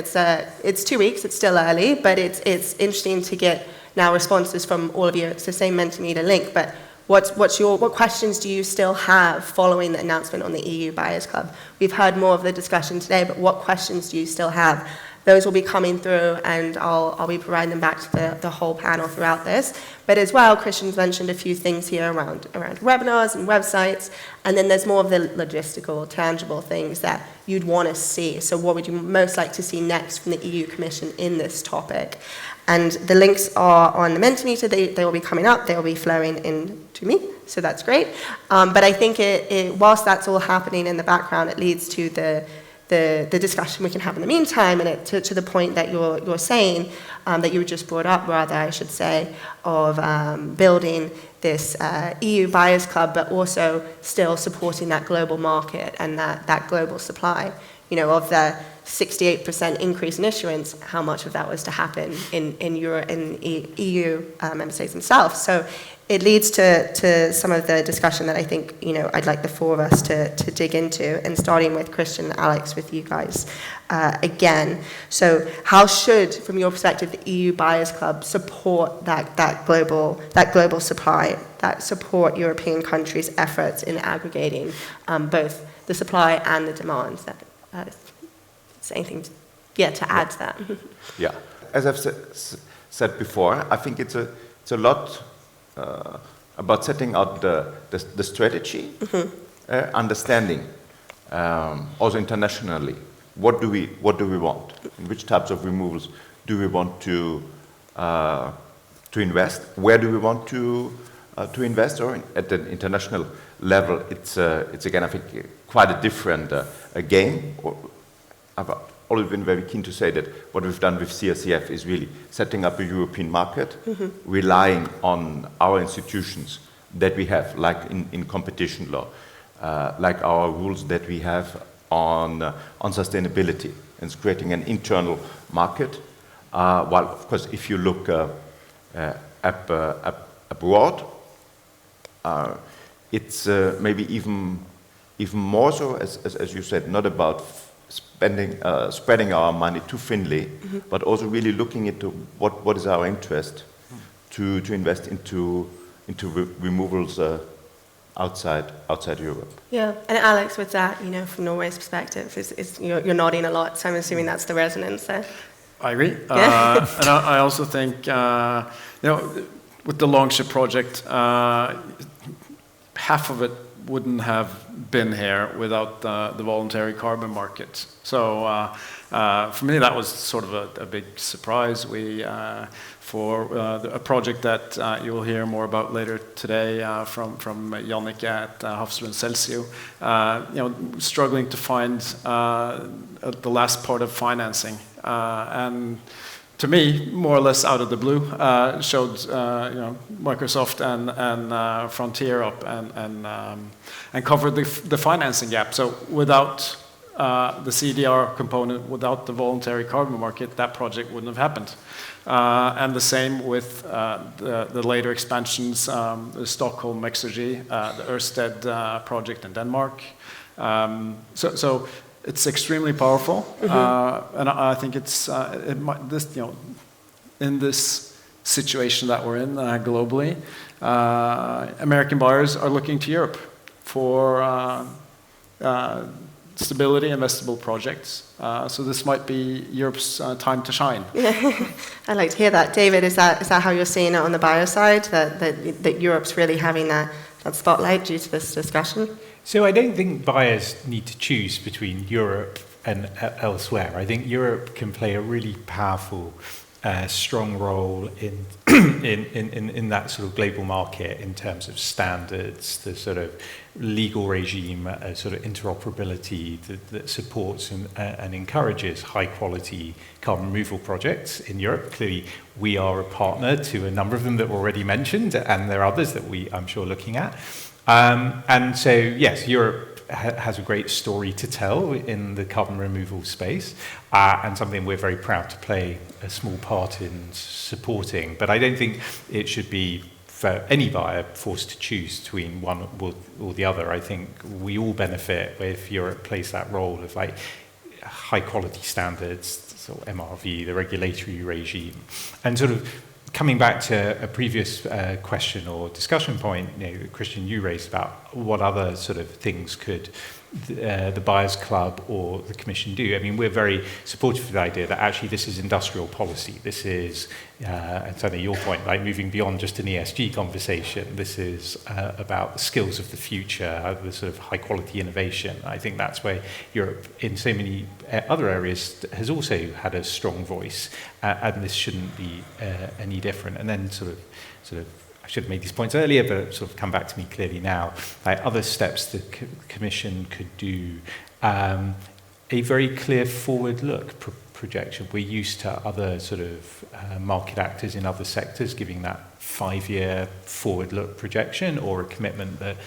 it's 2 weeks, it's still early, but it's interesting to get now responses from all of you. It's the same Mentimeter link, but what questions do you still have following the announcement on the EU Buyers Club? We've heard more of the discussion today, but what questions do you still have? Those will be coming through, and I'll be providing them back to the whole panel throughout this. But as well, Christian's mentioned a few things here around webinars and websites, and then there's more of the logistical, tangible things that you'd want to see. So what would you most like to see next from the EU Commission in this topic? And the links are on the Mentimeter. They will be coming up. They will be flowing in to me, so that's great. But I think whilst that's all happening in the background, it leads to the discussion we can have in the meantime, and to the point that you're saying, that you just brought up, rather, I should say, of building this EU Buyers Club, but also still supporting that global market and that global supply. Of the 68% increase in issuance, how much of that was to happen in Europe, in EU member states themselves? So it leads to some of the discussion that I think I'd like the four of us to dig into, and starting with Christian and Alex, with you guys again. So how should, from your perspective, the EU Buyers Club support that global supply, that support European countries' efforts in aggregating both the supply and the demand? Anything to add to that? Yeah, as I've said before, I think it's a lot about setting out the strategy, understanding also internationally what do we want, in which types of removals do we want to invest, where do we want to invest, or at the international level, it's again, I think, quite a different game. I've always been very keen to say that what we've done with CRCF is really setting up a European market, relying on our institutions that we have, like in competition law, like our rules that we have on sustainability, and it's creating an internal market. While, of course, if you look abroad, it's maybe even more so, as you said, not about spreading our money too thinly, but also really looking into what is our interest to invest into removals outside Europe. Yeah, and Alex, with that, from Norway's perspective, you're nodding a lot, so I'm assuming that's the resonance there. I agree, and I also think with the Longship project, half of it wouldn't have been here without the voluntary carbon market. So for me, that was sort of a big surprise. For a project that you will hear more about later today from Jannik at Hafslund Celsio, struggling to find the last part of financing. And to me, more or less out of the blue, showed Microsoft and Frontier up and covered the financing gap. So without the CDR component, without the voluntary carbon market, that project wouldn't have happened. And the same with the later expansions, the Stockholm Exergy, the Ørsted project in Denmark. So it's extremely powerful, and I think it's in this situation that we're in globally, American buyers are looking to Europe for stability, investable projects. So this might be Europe's time to shine. I'd like to hear that. David, is that how you're seeing it on the buyer side, that Europe's really having that spotlight due to this discussion? So I don't think buyers need to choose between Europe and elsewhere. I think Europe can play a really powerful, strong role in that sort of global market in terms of standards, the sort of legal regime, sort of interoperability that supports and encourages high quality carbon removal projects in Europe. Clearly, we are a partner to a number of them that were already mentioned, and there are others that I'm sure, looking at. And so, yes, Europe has a great story to tell in the carbon removal space, and something we're very proud to play a small part in supporting. But I don't think it should be for any buyer forced to choose between one or the other. I think we all benefit if Europe plays that role of like high quality standards, so MRV, the regulatory regime, and sort of coming back to a previous question or discussion point, Christian, you raised about what other sort of things could the Buyers Club or the Commission do. I mean, we're very supportive of the idea that actually this is industrial policy. This is, and certainly your point, like moving beyond just an ESG conversation. This is about the skills of the future, the sort of high quality innovation. I think that's where Europe, in so many other areas, has also had a strong voice, and this shouldn't be any different. And then sort of. I should have made these points earlier, but sort of come back to me clearly now. Other steps the Commission could do, a very clear forward look projection. We're used to other sort of market actors in other sectors giving that 5-year forward look projection, or a commitment that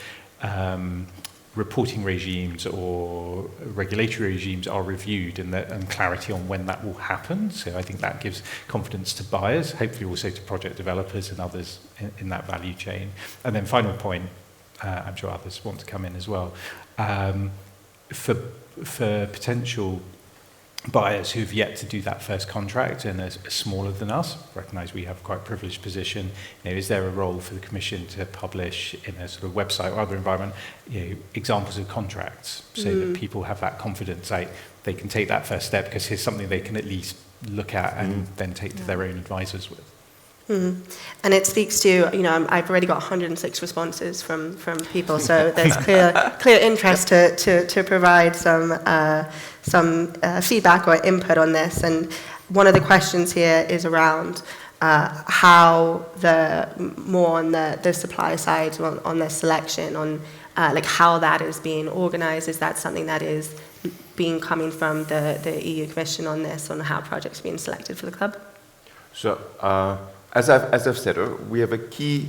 reporting regimes or regulatory regimes are reviewed and clarity on when that will happen. So I think that gives confidence to buyers, hopefully also to project developers and others in that value chain. And then final point, I'm sure others want to come in as well, for potential buyers who've yet to do that first contract and are smaller than us, recognise we have quite a privileged position. Is there a role for the Commission to publish in a sort of website or other environment, examples of contracts, so that people have that confidence, like they can take that first step because here's something they can at least look at and then take to their own advisors with. And it speaks to, I've already got 106 responses from people, so there's clear interest to provide some feedback or input on this. And one of the questions here is around how more on the supply side, on the selection, on like how that is being organized. Is that something that is coming from the EU Commission on this, on how projects are being selected for the club? So, as I've said, we have a key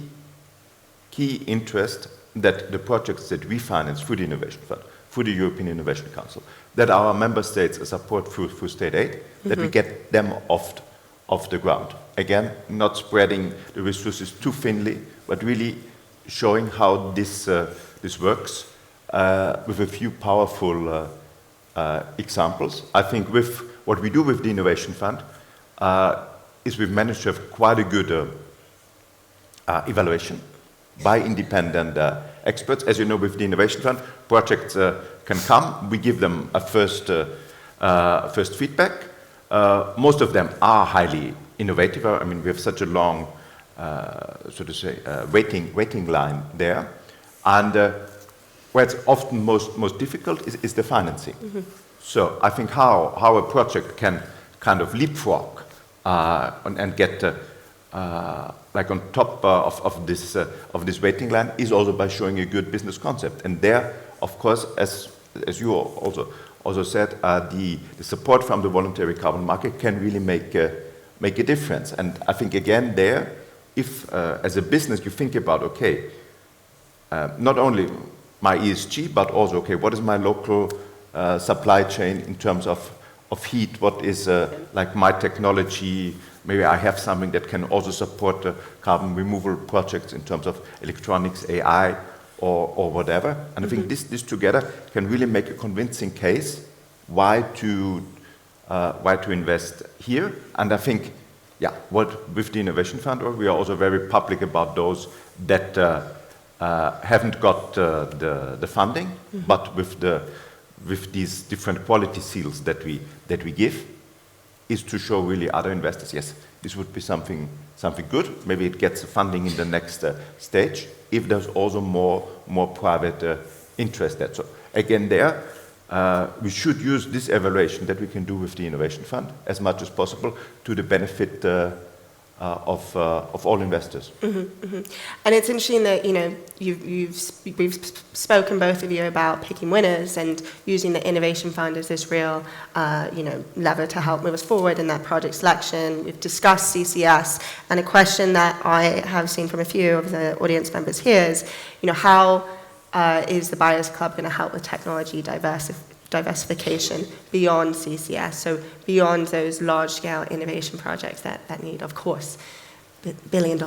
interest that the projects that we finance through the Innovation Fund, through the European Innovation Council, that our member states support through state aid, that we get them off the ground. Again, not spreading the resources too thinly, but really showing how this works with a few powerful examples. I think with what we do with the Innovation Fund, is we've managed to have quite a good evaluation by independent experts. As you know, with the Innovation Fund, projects can come. We give them a first feedback. Most of them are highly innovative. I mean, we have such a long, so to say, waiting line there. And where it's often most difficult is the financing. So I think how a project can kind of leapfrog and get like on top of this waiting line is also by showing a good business concept. And there, of course, as you also said, the support from the voluntary carbon market can really make a difference. And I think again there, if as a business you think about, okay, not only my ESG, but also, okay, what is my local supply chain in terms of heat? What is like my technology? Maybe I have something that can also support carbon removal projects in terms of electronics, AI, or whatever. And I think this together can really make a convincing case why to invest here. And I think, yeah, with the Innovation Fund, we are also very public about those that haven't got the funding, but with these different quality seals that we give, is to show really other investors, yes, this would be something good. Maybe it gets funding in the next stage, if there's also more private interest there. So again there, we should use this evaluation that we can do with the Innovation Fund as much as possible to the benefit of all investors. And it's interesting that, you know, we've spoken, both of you, about picking winners and using the Innovation Fund as this real, you know, lever to help move us forward in that project selection. We've discussed CCS, and a question that I have seen from a few of the audience members here is, you know, how is the Buyers Club going to help with technology diversification beyond CCS, so beyond those large-scale innovation projects that need, of course, billion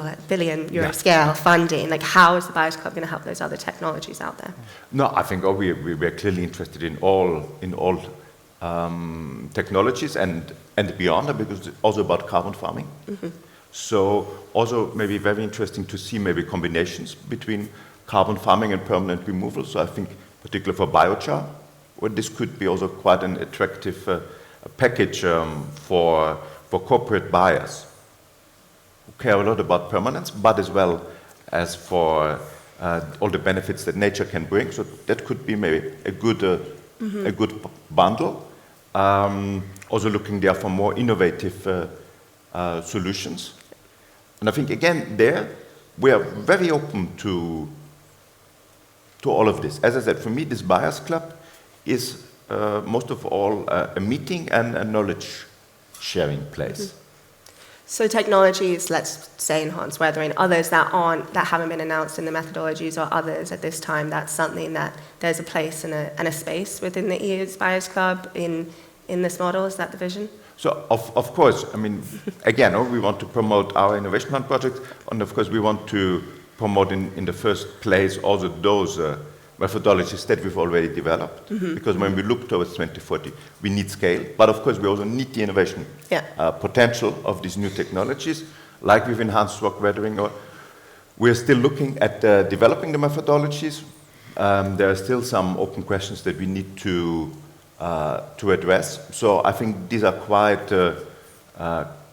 euro scale funding? Like, how is the Buyers Club going to help those other technologies out there? No, I think we're clearly interested in all technologies and beyond, because it's also about carbon farming. So also maybe very interesting to see maybe combinations between carbon farming and permanent removal. So I think particularly for biochar, well, this could be also quite an attractive package for corporate buyers who care a lot about permanence, but as well as for all the benefits that nature can bring. So that could be maybe a good bundle. Also looking there for more innovative solutions. And I think again there we are very open to all of this. As I said, for me, this Buyers Club is most of all a meeting and a knowledge sharing place. So technologies, let's say enhanced weathering, others that haven't been announced in the methodologies, or others at this time, that's something that there's a place and a space within the EU's Buyers Club in this model. Is that the vision? So of course, I mean, again, we want to promote our innovation fund projects, and of course we want to promote in the first place also those methodologies that we've already developed. Because when we look towards 2040, we need scale, but of course we also need the innovation potential of these new technologies, like with enhanced rock weathering. We're still looking at developing the methodologies. There are still some open questions that we need to address. So I think these are quite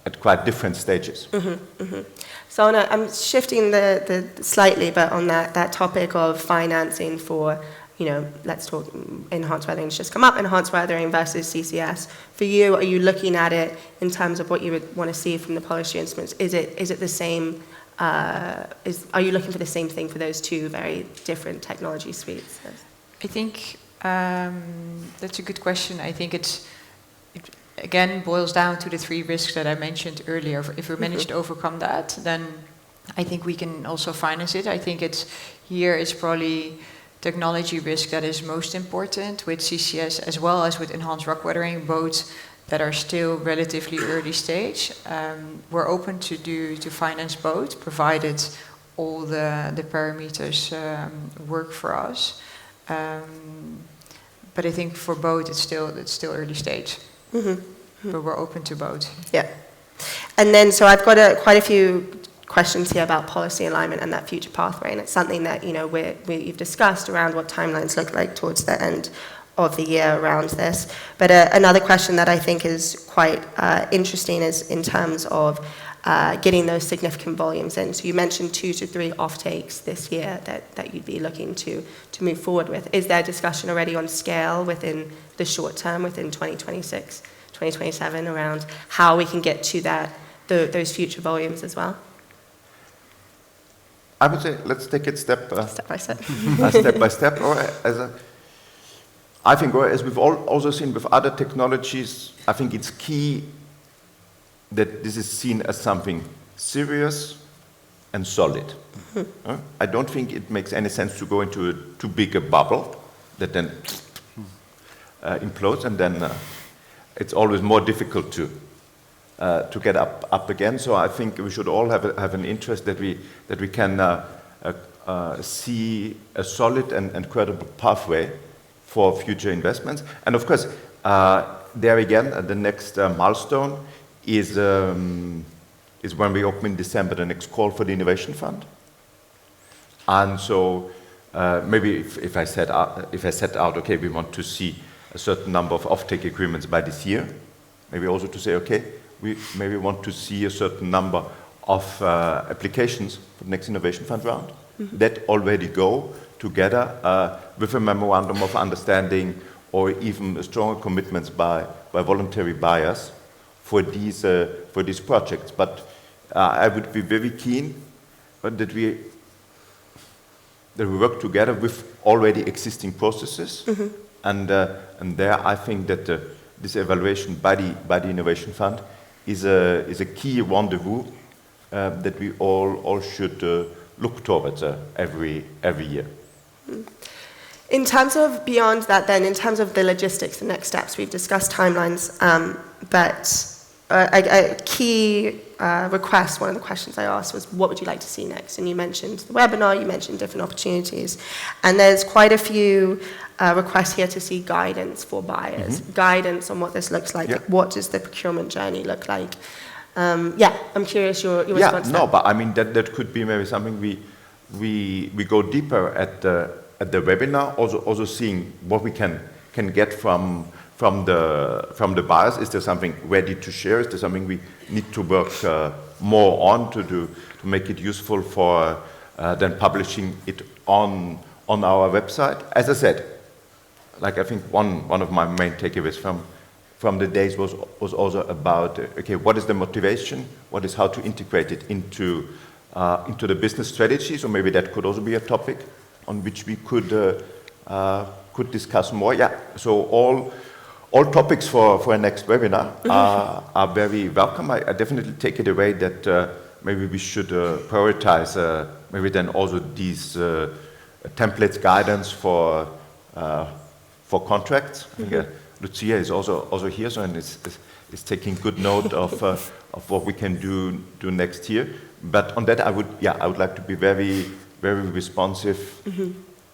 at quite different stages. So I'm shifting the slightly, but on that topic of financing for, you know, let's talk enhanced weathering's just come up, enhanced weathering versus CCS. For you, are you looking at it in terms of what you would want to see from the policy instruments? Is it the same? Are you looking for the same thing for those two very different technology suites? I think that's a good question. I think it again boils down to the three risks that I mentioned earlier. If we manage to overcome that, then I think we can also finance it. I think it's probably technology risk that is most important with CCS as well as with enhanced rock weathering, both that are still relatively early stage. We're open to finance both, provided all the parameters work for us. But I think for both, it's still early stage. But we're open to both. Yeah. And then, so I've got quite a few questions here about policy alignment and that future pathway, and it's something that, you know, we've discussed around what timelines look like towards the end of the year around this. But another question that I think is quite interesting is in terms of getting those significant volumes in. So you mentioned 2 to 3 offtakes this year that you'd be looking to move forward with. Is there discussion already on scale within the short term, within 2026, 2027, around how we can get to those future volumes as well? I would say let's take it step by step. Or I think, or as we've also seen with other technologies, I think it's key that this is seen as something serious and solid. I don't think it makes any sense to go into too big a bubble that then implodes, and then it's always more difficult to get up again. So I think we should all have an interest that we can see a solid and credible pathway for future investments. And of course, there again, the next milestone is when we open in December the next call for the Innovation Fund. And so maybe if I set out, okay, we want to see a certain number of offtake agreements by this year, maybe also to say, okay, we maybe want to see a certain number of applications for the next Innovation Fund round that already go together with a memorandum of understanding or even stronger commitments by voluntary buyers for these projects. But I would be very keen that we work together with already existing processes, and there I think that this evaluation by the Innovation Fund is a key rendezvous that we all should look towards every year. In terms of beyond that then, in terms of the logistics, the next steps, we've discussed timelines, but a key request, one of the questions I asked was, what would you like to see next? And you mentioned the webinar, you mentioned different opportunities, and there's quite a few requests here to see guidance for buyers, guidance on what this looks like. Yeah. What does the procurement journey look like? I'm curious your response to that. But I mean that could be maybe something we go deeper at the webinar, also seeing what we can get from the buyers. Is there something ready to share? Is there something we need to work more on to make it useful for then publishing it on our website? As I said, like I think one of my main takeaways from the days was also about okay, what is the motivation? What is how to integrate it into the business strategy? So maybe that could also be a topic on which we could discuss more. Yeah. So all topics for a next webinar are very welcome. I definitely take it away that maybe we should prioritize maybe then also these templates guidance for contracts. I think, Lucia is also here, so and is taking good note of what we can do next year. But on that, I would like to be very very responsive.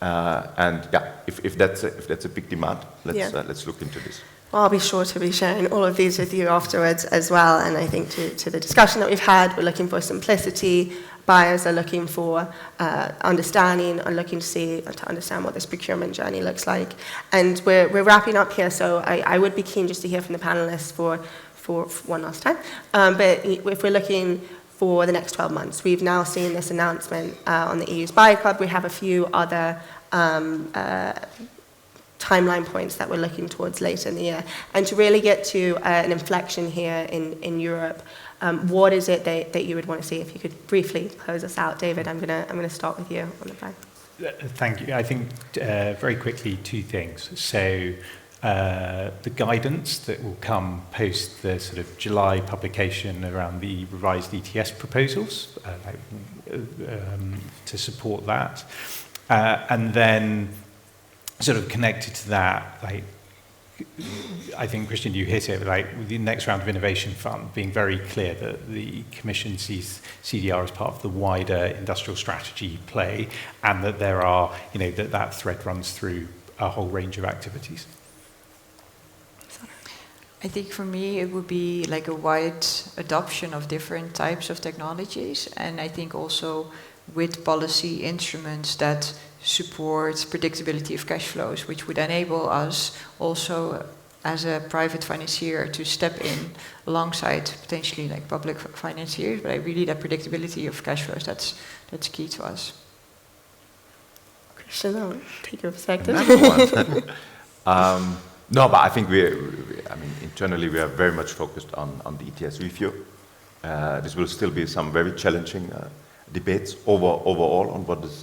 And yeah, if that's a big demand, let's look into this. Well, I'll be sure to be sharing all of these with you afterwards as well. And I think to the discussion that we've had, we're looking for simplicity. Buyers are looking for understanding, are looking to understand what this procurement journey looks like. And we're wrapping up here, so I would be keen just to hear from the panelists for one last time. But if we're looking for the next 12 months, we've now seen this announcement on the EU's Buyer Club. We have a few other timeline points that we're looking towards later in the year. And to really get to an inflection here in Europe, what is it that you would want to see? If you could briefly close us out, David, I'm gonna start with you on the back. Thank you. I think very quickly 2 things. So the guidance that will come post the sort of July publication around the revised ETS proposals to support that, and then sort of connected to that, like I think, Christian, you hit it, like with the next round of Innovation Fund being very clear that the Commission sees CDR as part of the wider industrial strategy play, and that there are, that thread runs through a whole range of activities. I think for me it would be like a wide adoption of different types of technologies, and I think also with policy instruments that support predictability of cash flows, which would enable us also as a private financier to step in alongside potentially like public financiers, but really that predictability of cash flows, that's key to us. Christian, I'll take your perspective. Another one. No, but I think I mean, internally we are very much focused on the ETS review. This will still be some very challenging debates overall on what is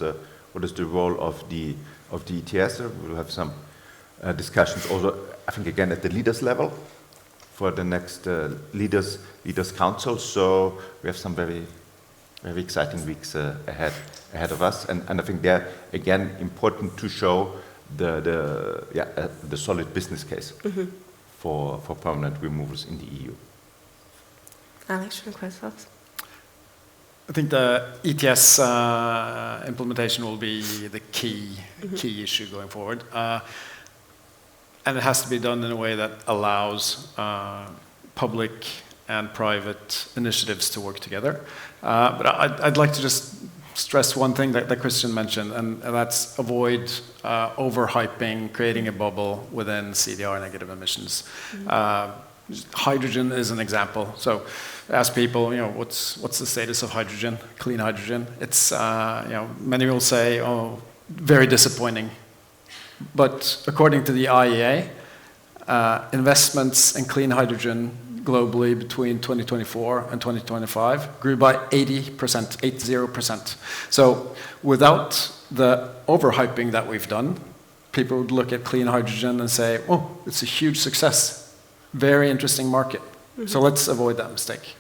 the role of the ETS. We will have some discussions also, I think, again at the leaders level for the next leaders council. So we have some very exciting weeks ahead of us, and I think they're again important to show the solid business case for permanent removals in the EU. Alex, do you want to close thoughts? I think the ETS implementation will be the key issue going forward. And it has to be done in a way that allows public and private initiatives to work together. But I'd like to just stress one thing that Christian mentioned, and that's avoid overhyping, creating a bubble within CDR negative emissions. Hydrogen is an example. So ask people, what's the status of hydrogen, clean hydrogen? It's, many will say, oh, very disappointing. But according to the IEA, investments in clean hydrogen globally between 2024 and 2025 grew by 80%, 80%. So without the overhyping that we've done, people would look at clean hydrogen and say, oh, it's a huge success. Very interesting market. So let's avoid that mistake.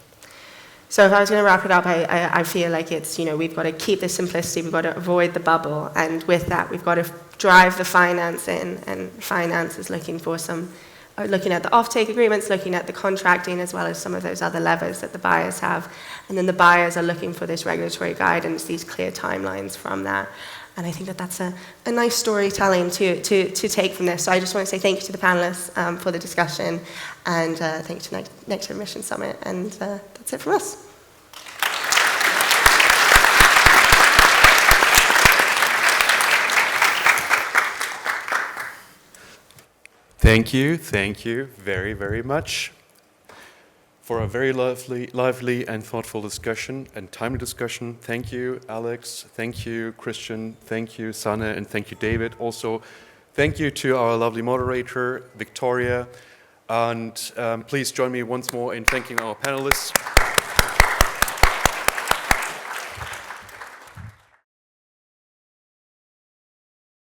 So if I was going to wrap it up, I feel like it's, we've got to keep the simplicity, we've got to avoid the bubble, and with that we've got to drive the finance in, and finance is looking at the offtake agreements, looking at the contracting, as well as some of those other levers that the buyers have, and then the buyers are looking for this regulatory guidance, these clear timelines from that. And I think that that's a nice storytelling to take from this. So I just want to say thank you to the panelists for the discussion, and thank you to Next Generation Summit, and that's it from us. Thank you very, very much for a very lively and thoughtful discussion and timely discussion. Thank you, Alex. Thank you, Christian. Thank you, Sanne, and thank you, David. Also, thank you to our lovely moderator, Victoria. And please join me once more in thanking our panelists.